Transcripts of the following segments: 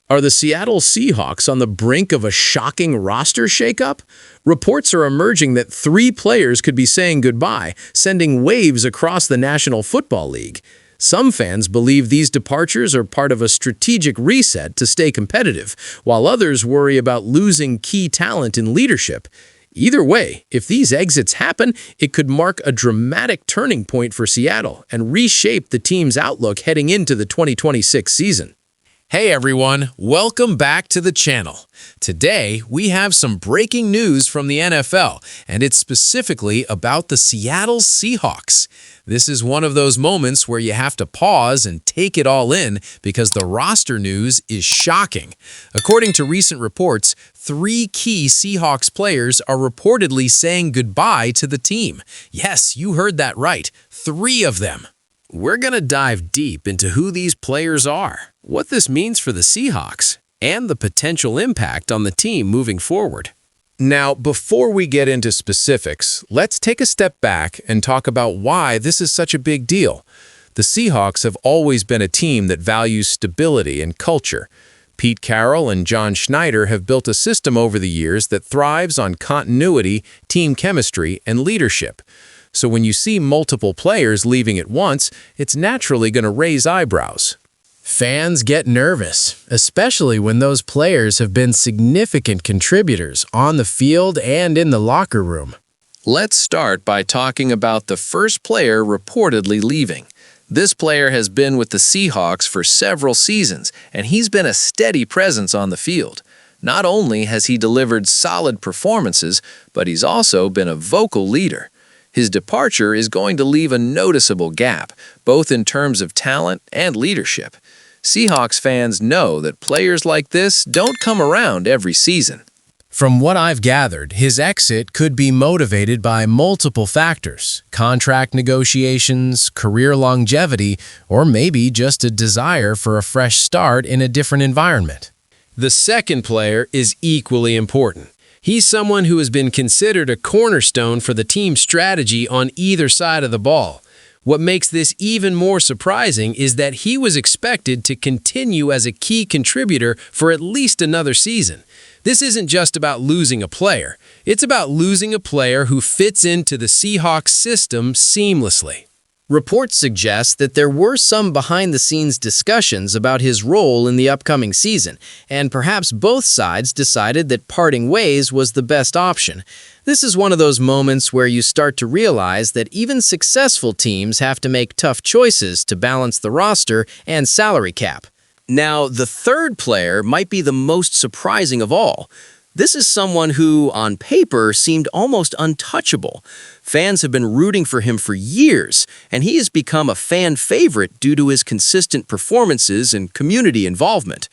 Are the Seattle Seahawks on the brink of a shocking roster shakeup? Reports are emerging that 3 players could be saying goodbye, sending waves across the National Football League. Some fans believe these departures are part of a strategic reset to stay competitive, while others worry about losing key talent in leadership. Either way, if these exits happen, it could mark a dramatic turning point for Seattle and reshape the team's outlook heading into the 2026 season. Hey everyone, welcome back to the channel. Today, we have some breaking news from the NFL, and it's specifically about the Seattle Seahawks. This is one of those moments where you have to pause and take it all in because the roster news is shocking. According to recent reports, 3 key Seahawks players are reportedly saying goodbye to the team. Yes, you heard that right, 3 of them. We're going to dive deep into who these players are, what this means for the Seahawks, and the potential impact on the team moving forward. Now, before we get into specifics, let's take a step back and talk about why this is such a big deal. The Seahawks have always been a team that values stability and culture. Pete Carroll and John Schneider have built a system over the years that thrives on continuity, team chemistry, and leadership. So when you see multiple players leaving at once, it's naturally going to raise eyebrows. Fans get nervous, especially when those players have been significant contributors on the field and in the locker room. Let's start by talking about the first player reportedly leaving. This player has been with the Seahawks for several seasons, and he's been a steady presence on the field. Not only has he delivered solid performances, but he's also been a vocal leader. His departure is going to leave a noticeable gap, both in terms of talent and leadership. Seahawks fans know that players like this don't come around every season. From what I've gathered, his exit could be motivated by multiple factors: contract negotiations, career longevity, or maybe just a desire for a fresh start in a different environment. The second player is equally important. He's someone who has been considered a cornerstone for the team's strategy on either side of the ball. What makes this even more surprising is that he was expected to continue as a key contributor for at least another season. This isn't just about losing a player. It's about losing a player who fits into the Seahawks system seamlessly. Reports suggest that there were some behind-the-scenes discussions about his role in the upcoming season, and perhaps both sides decided that parting ways was the best option. This is one of those moments where you start to realize that even successful teams have to make tough choices to balance the roster and salary cap. Now, the third player might be the most surprising of all. This is someone who, on paper, seemed almost untouchable. Fans have been rooting for him for years, and he has become a fan favorite due to his consistent performances and community involvement.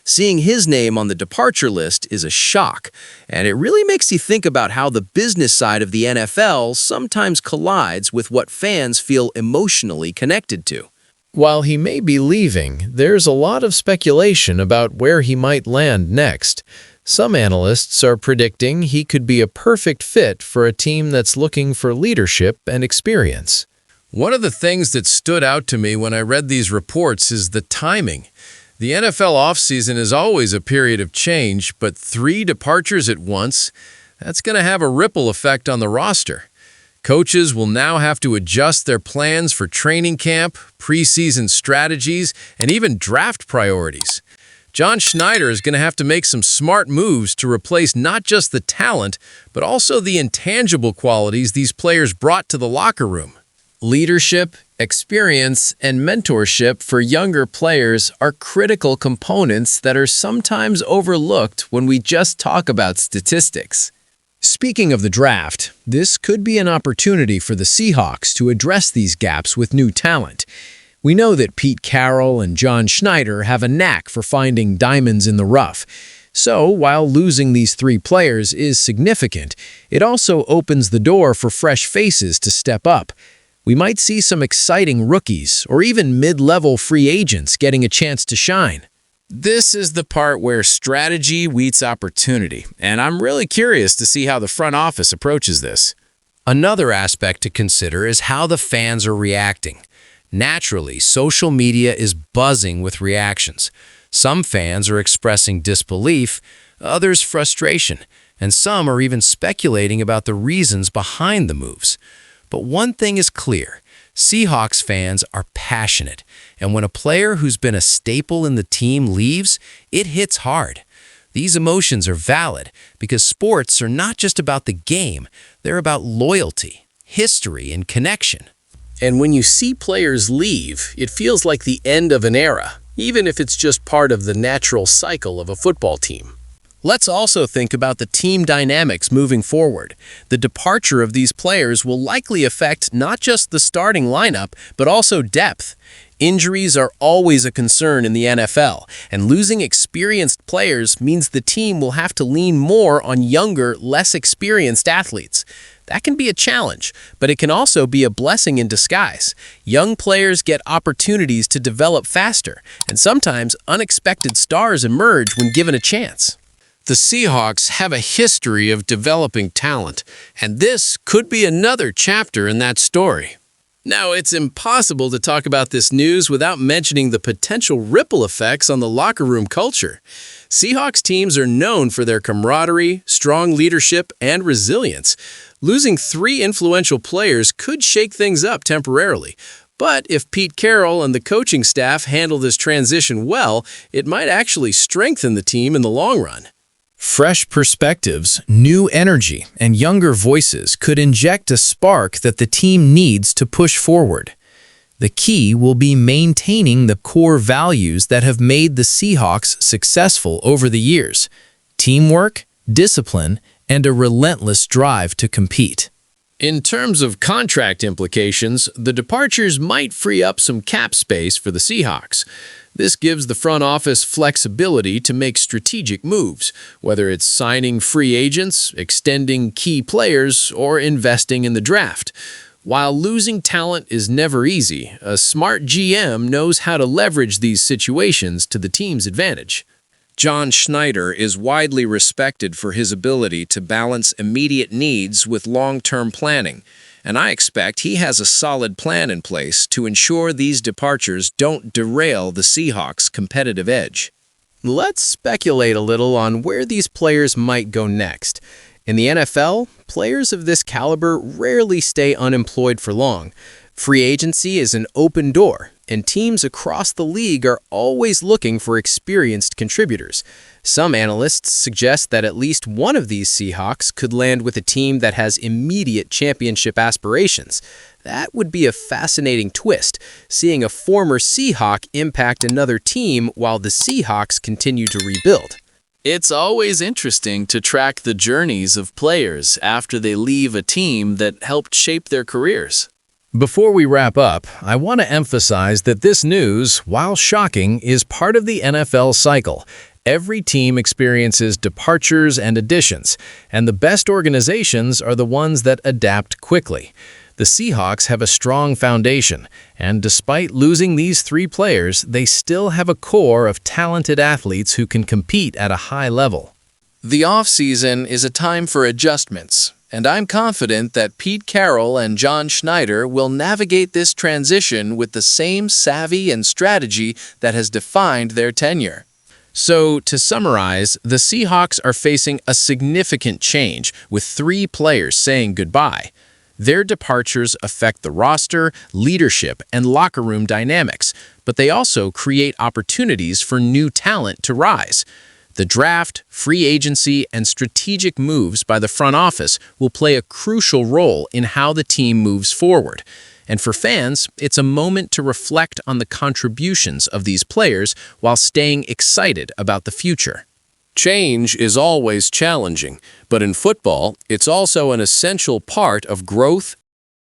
Seeing his name on the departure list is a shock, and it really makes you think about how the business side of the NFL sometimes collides with what fans feel emotionally connected to. While he may be leaving, there's a lot of speculation about where he might land next. Some analysts are predicting he could be a perfect fit for a team that's looking for leadership and experience. One of the things that stood out to me when I read these reports is the timing. The NFL offseason is always a period of change, but 3 departures at once, that's going to have a ripple effect on the roster. Coaches will now have to adjust their plans for training camp, preseason strategies, and even draft priorities. John Schneider is going to have to make some smart moves to replace not just the talent, but also the intangible qualities these players brought to the locker room. Leadership, experience, and mentorship for younger players are critical components that are sometimes overlooked when we just talk about statistics. Speaking of the draft, this could be an opportunity for the Seahawks to address these gaps with new talent. We know that Pete Carroll and John Schneider have a knack for finding diamonds in the rough. So, while losing these 3 players is significant, it also opens the door for fresh faces to step up. We might see some exciting rookies or even mid-level free agents getting a chance to shine. This is the part where strategy meets opportunity, and I'm really curious to see how the front office approaches this. Another aspect to consider is how the fans are reacting. Naturally, social media is buzzing with reactions. Some fans are expressing disbelief, others frustration, and some are even speculating about the reasons behind the moves. But one thing is clear. Seahawks fans are passionate, and when a player who's been a staple in the team leaves, it hits hard. These emotions are valid because sports are not just about the game, they're about loyalty, history, and connection. And when you see players leave, it feels like the end of an era, even if it's just part of the natural cycle of a football team. Let's also think about the team dynamics moving forward. The departure of these players will likely affect not just the starting lineup, but also depth. Injuries are always a concern in the NFL, and losing experienced players means the team will have to lean more on younger, less experienced athletes. That can be a challenge, but it can also be a blessing in disguise. Young players get opportunities to develop faster, and sometimes unexpected stars emerge when given a chance. The Seahawks have a history of developing talent, and this could be another chapter in that story. Now, it's impossible to talk about this news without mentioning the potential ripple effects on the locker room culture. Seahawks teams are known for their camaraderie, strong leadership, and resilience. Losing 3 influential players could shake things up temporarily. But if Pete Carroll and the coaching staff handle this transition well, it might actually strengthen the team in the long run. Fresh perspectives, new energy, and younger voices could inject a spark that the team needs to push forward. The key will be maintaining the core values that have made the Seahawks successful over the years: teamwork, discipline, and a relentless drive to compete. In terms of contract implications, the departures might free up some cap space for the Seahawks. This gives the front office flexibility to make strategic moves, whether it's signing free agents, extending key players, or investing in the draft. While losing talent is never easy, a smart GM knows how to leverage these situations to the team's advantage. John Schneider is widely respected for his ability to balance immediate needs with long-term planning, and I expect he has a solid plan in place to ensure these departures don't derail the Seahawks' competitive edge. Let's speculate a little on where these players might go next. In the NFL, players of this caliber rarely stay unemployed for long. Free agency is an open door, and teams across the league are always looking for experienced contributors. Some analysts suggest that at least one of these Seahawks could land with a team that has immediate championship aspirations. That would be a fascinating twist, seeing a former Seahawk impact another team while the Seahawks continue to rebuild. It's always interesting to track the journeys of players after they leave a team that helped shape their careers. Before we wrap up, I want to emphasize that this news, while shocking, is part of the NFL cycle. Every team experiences departures and additions, and the best organizations are the ones that adapt quickly. The Seahawks have a strong foundation, and despite losing these 3 players, they still have a core of talented athletes who can compete at a high level. The offseason is a time for adjustments, and I'm confident that Pete Carroll and John Schneider will navigate this transition with the same savvy and strategy that has defined their tenure. So, to summarize, the Seahawks are facing a significant change, with 3 players saying goodbye. Their departures affect the roster, leadership, and locker room dynamics, but they also create opportunities for new talent to rise. The draft, free agency, and strategic moves by the front office will play a crucial role in how the team moves forward. And for fans, it's a moment to reflect on the contributions of these players while staying excited about the future. Change is always challenging, but in football, it's also an essential part of growth